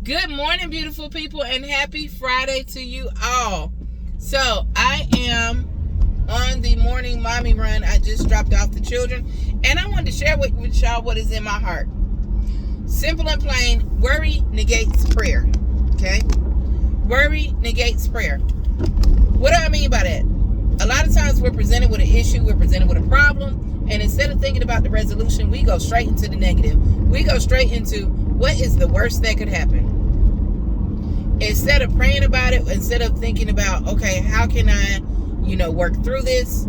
Good morning, beautiful people, and happy Friday to you all. So I am on the morning mommy run. I just dropped off the children, and I wanted to share with y'all what is in my heart. Simple and plain, worry negates prayer. Okay? Worry negates prayer. What do I mean by that? A lot of times we're presented with an issue, we're presented with a problem, and instead of thinking about the resolution, we go straight into the negative. We go straight into what is the worst that could happen. Instead of praying about it, instead of thinking about, okay, how can I, work through this,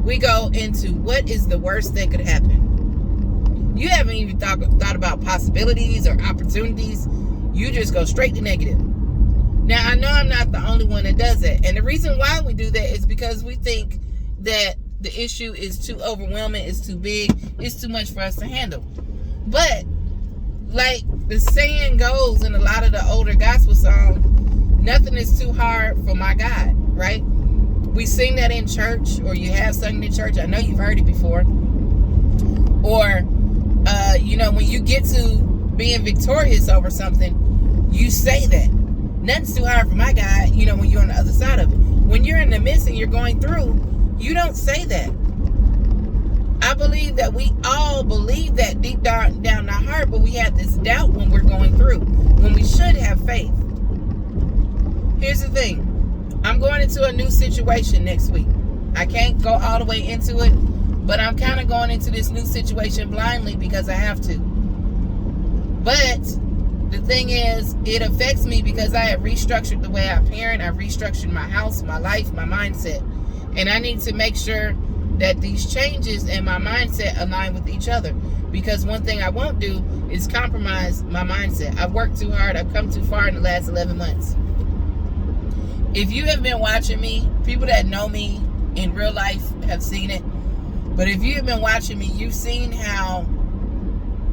we go into what is the worst that could happen. You haven't even thought about possibilities or opportunities. You just go straight to negative. Now, I know I'm not the only one that does that. And the reason why we do that is because we think that the issue is too overwhelming, it's too big, it's too much for us to handle. But like the saying goes in a lot of the older gospel songs, nothing is too hard for my God, right? We sing that in church, or you have sung in church. I know you've heard it before. Or, when you get to being victorious over something, you say that. Nothing's too hard for my God, when you're on the other side of it. When you're in the midst and you're going through, you don't say that. I believe that we all believe that deep down in our heart, but we have this doubt when we're going through, when we should have faith. Here's the thing. I'm going into a new situation next week. I can't go all the way into it, but I'm kind of going into this new situation blindly because I have to. But the thing is, it affects me because I have restructured the way I parent. I've restructured my house, my life, my mindset. And I need to make sure that these changes in my mindset align with each other. Because one thing I won't do is compromise my mindset. I've worked too hard. I've come too far in the last 11 months. If you have been watching me, people that know me in real life have seen it. But if you have been watching me, you've seen how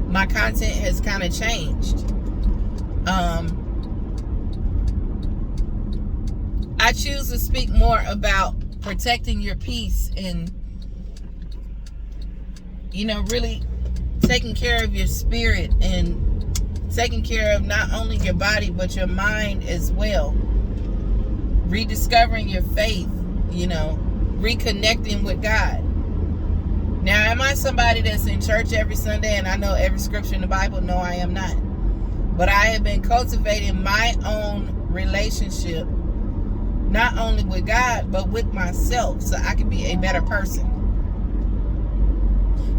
my content has kind of changed. I choose to speak more about protecting your peace and really taking care of your spirit and taking care of not only your body but your mind as well. Rediscovering your faith, reconnecting with God. Now, am I somebody that's in church every Sunday and I know every scripture in the Bible? No, I am not. But I have been cultivating my own relationship, not only with God, but with myself, so I can be a better person.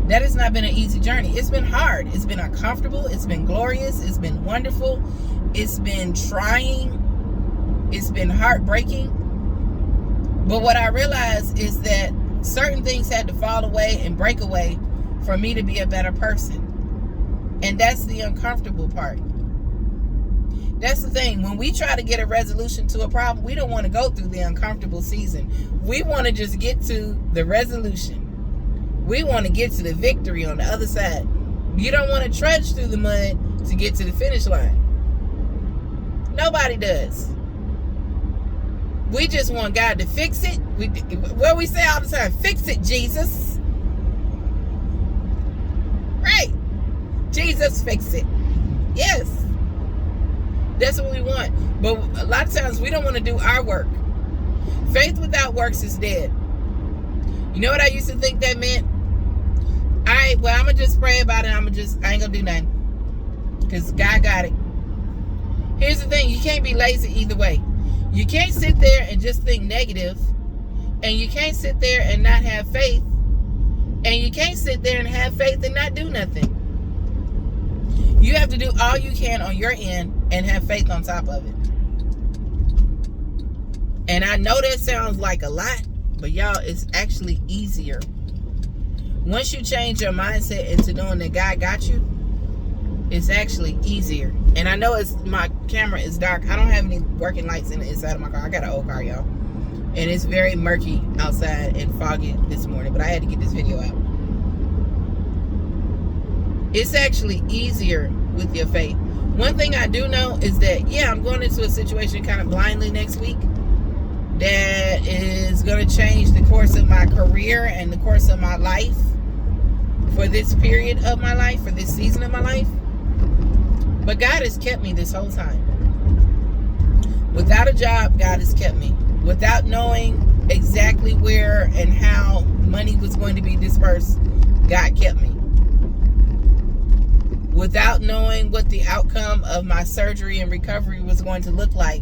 That has not been an easy journey. It's been hard. It's been uncomfortable. It's been glorious. It's been wonderful. It's been trying. It's been heartbreaking. But what I realized is that certain things had to fall away and break away for me to be a better person. And that's the uncomfortable part. That's the thing. When we try to get a resolution to a problem, we don't want to go through the uncomfortable season. We want to just get to the resolution. We want to get to the victory on the other side. You don't want to trudge through the mud to get to the finish line. Nobody does. We just want God to fix it. What we say all the time, fix it, Jesus. Right. Jesus, fix it. Yes. That's what we want. But a lot of times we don't want to do our work. Faith without works is dead. You know what I used to think that meant? I'm going to just pray about it. I ain't going to do nothing. Because God got it. Here's the thing. You can't be lazy either way. You can't sit there and just think negative. And you can't sit there and not have faith. And you can't sit there and have faith and not do nothing. You have to do all you can on your end and have faith on top of it. And I know that sounds like a lot, but y'all, it's actually easier. Once you change your mindset into knowing that God got you, it's actually easier. And I know my camera is dark. I don't have any working lights in the inside of my car. I got an old car, y'all. And it's very murky outside and foggy this morning, but I had to get this video out. It's actually easier with your faith. One thing I do know is that, I'm going into a situation kind of blindly next week that is going to change the course of my career and the course of my life for this period of my life, for this season of my life. But God has kept me this whole time. Without a job, God has kept me. Without knowing exactly where and how money was going to be dispersed, God kept me. Without knowing what the outcome of my surgery and recovery was going to look like,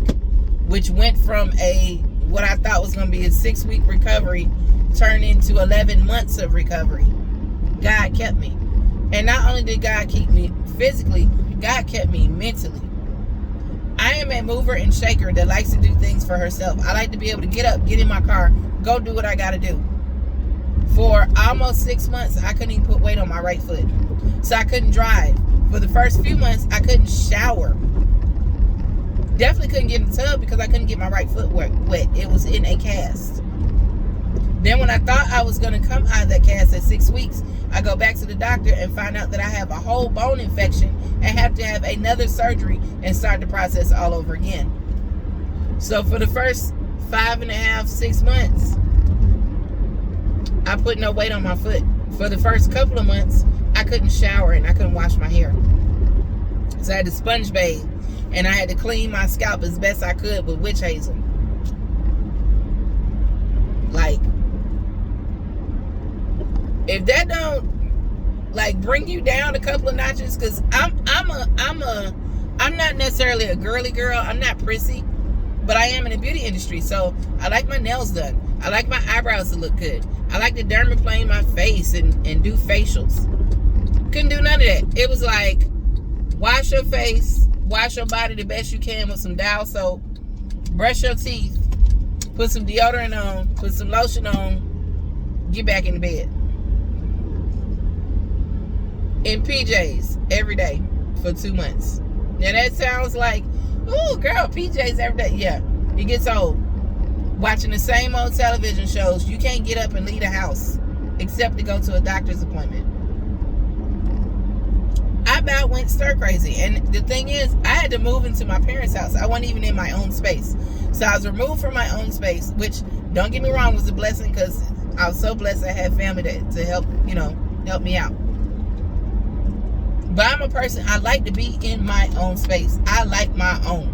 which went from what I thought was going to be a 6-week recovery turned into 11 months of recovery, God kept me. And not only did God keep me physically, God kept me mentally. I am a mover and shaker that likes to do things for herself. I like to be able to get up, get in my car, go do what I got to do. For almost 6 months, I couldn't even put weight on my right foot. So I couldn't drive. For the first few months, I couldn't shower. Definitely couldn't get in the tub because I couldn't get my right foot wet. It was in a cast. Then when I thought I was going to come out of that cast at 6 weeks, I go back to the doctor and find out that I have a whole bone infection and have to have another surgery and start the process all over again. So for the first 5.5, 6 months, I put no weight on my foot. For the first couple of months, I couldn't shower and I couldn't wash my hair. So I had to sponge bathe and I had to clean my scalp as best I could with witch hazel. Like, if that don't like bring you down a couple of notches, because I'm not necessarily a girly girl. I'm not prissy, but I am in the beauty industry, so I like my nails done. I like my eyebrows to look good. I like to dermaplane my face and do facials. Couldn't do none of that. It was like, wash your face, wash your body the best you can with some Dial soap, brush your teeth, put some deodorant on, put some lotion on, get back in the bed. In PJs every day for 2 months. Now that sounds like, ooh, girl, PJs every day. Yeah, it gets old. Watching the same old television shows. You can't get up and leave the house except to go to a doctor's appointment. I about went stir crazy. And the thing is, I had to move into my parents' house. I wasn't even in my own space. So I was removed from my own space, which, don't get me wrong, was a blessing because I was so blessed I had family to help, help me out. But I'm a person, I like to be in my own space. I like my own.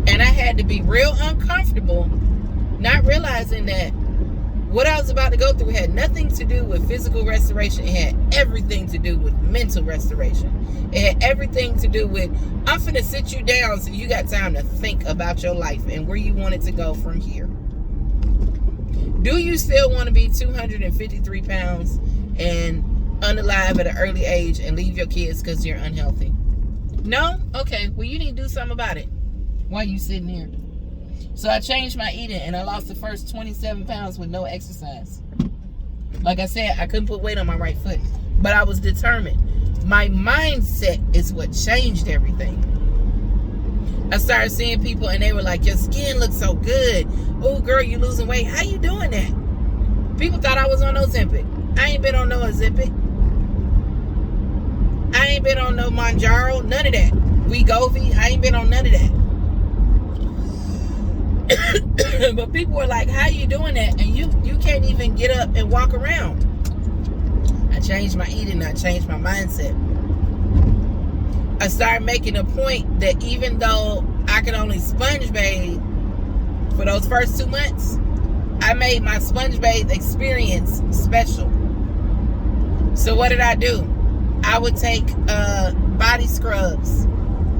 And I had to be real uncomfortable, not realizing that what I was about to go through had nothing to do with physical restoration. It had everything to do with mental restoration. It had everything to do with, I'm finna sit you down so you got time to think about your life and where you want it to go from here. Do you still want to be 253 pounds and unalive at an early age and leave your kids because you're unhealthy? No? Okay, well, you need to do something about it while you sitting here. So I changed my eating and I lost the first 27 pounds with no exercise. Like I said, I couldn't put weight on my right foot, but I was determined. My mindset is what changed everything. I started seeing people and they were like, your skin looks so good. Oh, girl, you losing weight. How you doing that? People thought I was on Ozempic. I ain't been on no Ozempic. I ain't been on no Mounjaro, none of that. Wegovy, I ain't been on none of that. But people were like, how you doing that? And you can't even get up and walk around. I changed my eating, I changed my mindset. I started making a point that even though I could only sponge bathe for those first 2 months, I made my sponge bathe experience special. So what did I do? I would take body scrubs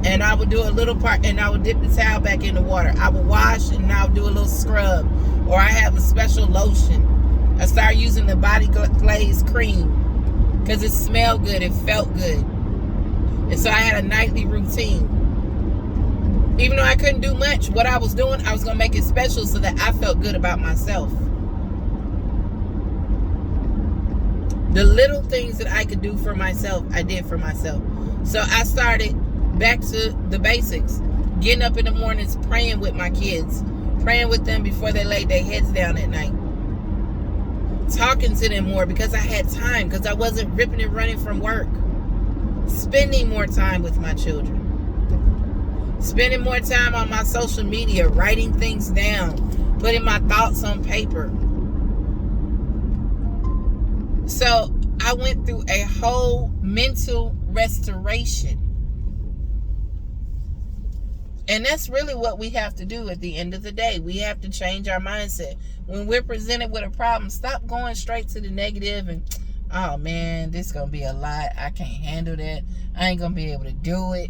and I would do a little part and I would dip the towel back in the water. I would wash and I would do a little scrub, or I have a special lotion. I started using the Body Glaze cream because it smelled good, it felt good. And so I had a nightly routine. Even though I couldn't do much, what I was doing, I was going to make it special so that I felt good about myself. The little things that I could do for myself, I did for myself. So I started back to the basics. Getting up in the mornings, praying with my kids. Praying with them before they laid their heads down at night. Talking to them more because I had time, because I wasn't ripping and running from work. Spending more time with my children. Spending more time on my social media, writing things down, putting my thoughts on paper. So I went through a whole mental restoration. And that's really what we have to do at the end of the day. We have to change our mindset. When we're presented with a problem, stop going straight to the negative and, oh man, this is going to be a lot. I can't handle that. I ain't going to be able to do it.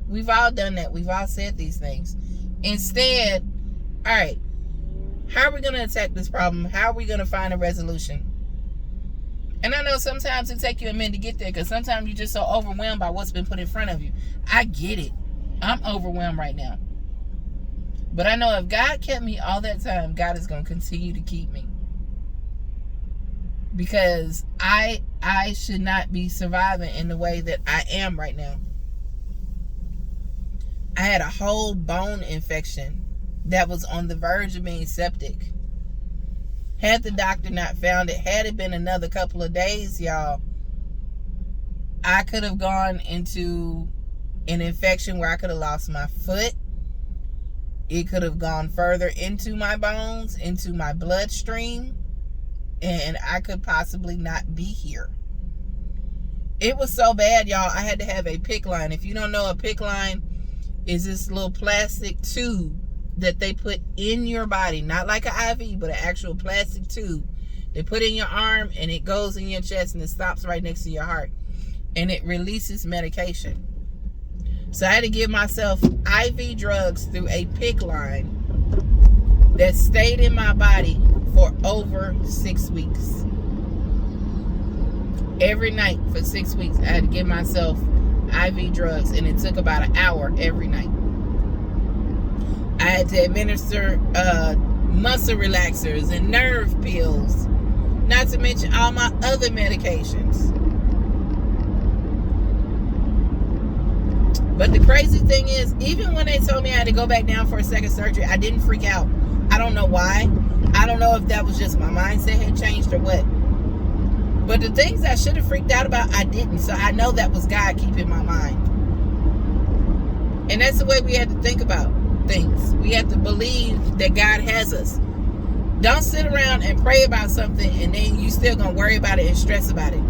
We've all done that. We've all said these things. Instead, all right, how are we going to attack this problem? How are we going to find a resolution? And I know sometimes it takes you a minute to get there because sometimes you're just so overwhelmed by what's been put in front of you. I get it. I'm overwhelmed right now. But I know if God kept me all that time, God is going to continue to keep me. Because I should not be surviving in the way that I am right now. I had a whole bone infection that was on the verge of being septic. Had the doctor not found it, had it been another couple of days, y'all, I could have gone into an infection where I could have lost my foot. It could have gone further into my bones, into my bloodstream, and I could possibly not be here. It was so bad, y'all. I had to have a PICC line. If you don't know, a PICC line is this little plastic tube that they put in your body, not like an IV, but an actual plastic tube. They put in your arm and it goes in your chest and it stops right next to your heart, and it releases medication. So I had to give myself IV drugs through a PICC line that stayed in my body for over 6 weeks. Every night for 6 weeks, I had to give myself IV drugs, and it took about an hour every night. I had to administer muscle relaxers and nerve pills, not to mention all my other medications. But the crazy thing is, even when they told me I had to go back down for a second surgery, I didn't freak out. I don't know why. I don't know if that was just my mindset had changed or what. But the things I should have freaked out about, I didn't. So I know that was God keeping my mind. And that's the way we have to think about things. We have to believe that God has us. Don't sit around and pray about something and then you still gonna worry about it and stress about it.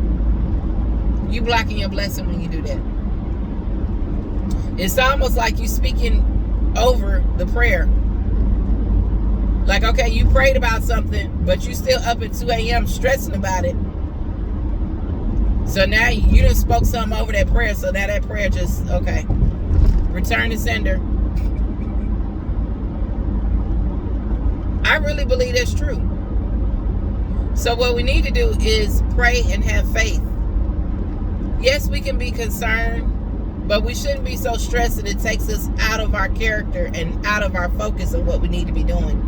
You blocking your blessing when you do that. It's almost like you speaking over the prayer. Like, okay, you prayed about something, but you still up at 2 a.m. stressing about it. So now you done spoke something over that prayer, so now that prayer just, okay, return to sender. I really believe that's true. So what we need to do is pray and have faith. Yes, we can be concerned, but we shouldn't be so stressed that it takes us out of our character and out of our focus on what we need to be doing.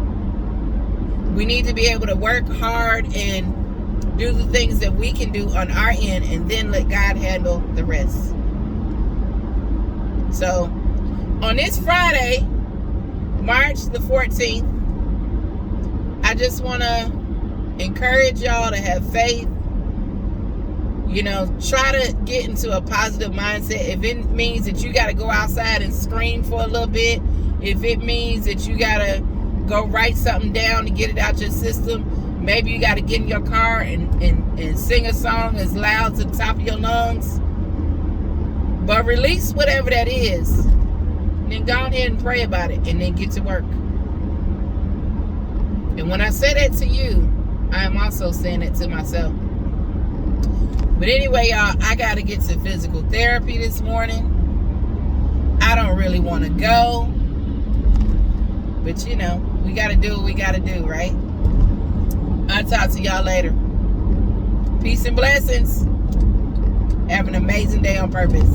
We need to be able to work hard and do the things that we can do on our end and then let God handle the rest. So, on this Friday, March the 14th, I just want to encourage y'all to have faith. You know, try to get into a positive mindset. If it means that you got to go outside and scream for a little bit, if it means that you got to go write something down to get it out your system, maybe you got to get in your car and sing a song as loud to the top of your lungs. But release whatever that is. And then go ahead and pray about it and then get to work. And when I say that to you, I am also saying it to myself. But anyway, y'all, I got to get to physical therapy this morning. I don't really want to go. But, you know, we got to do what we got to do, right? I'll talk to y'all later. Peace and blessings. Have an amazing day on purpose.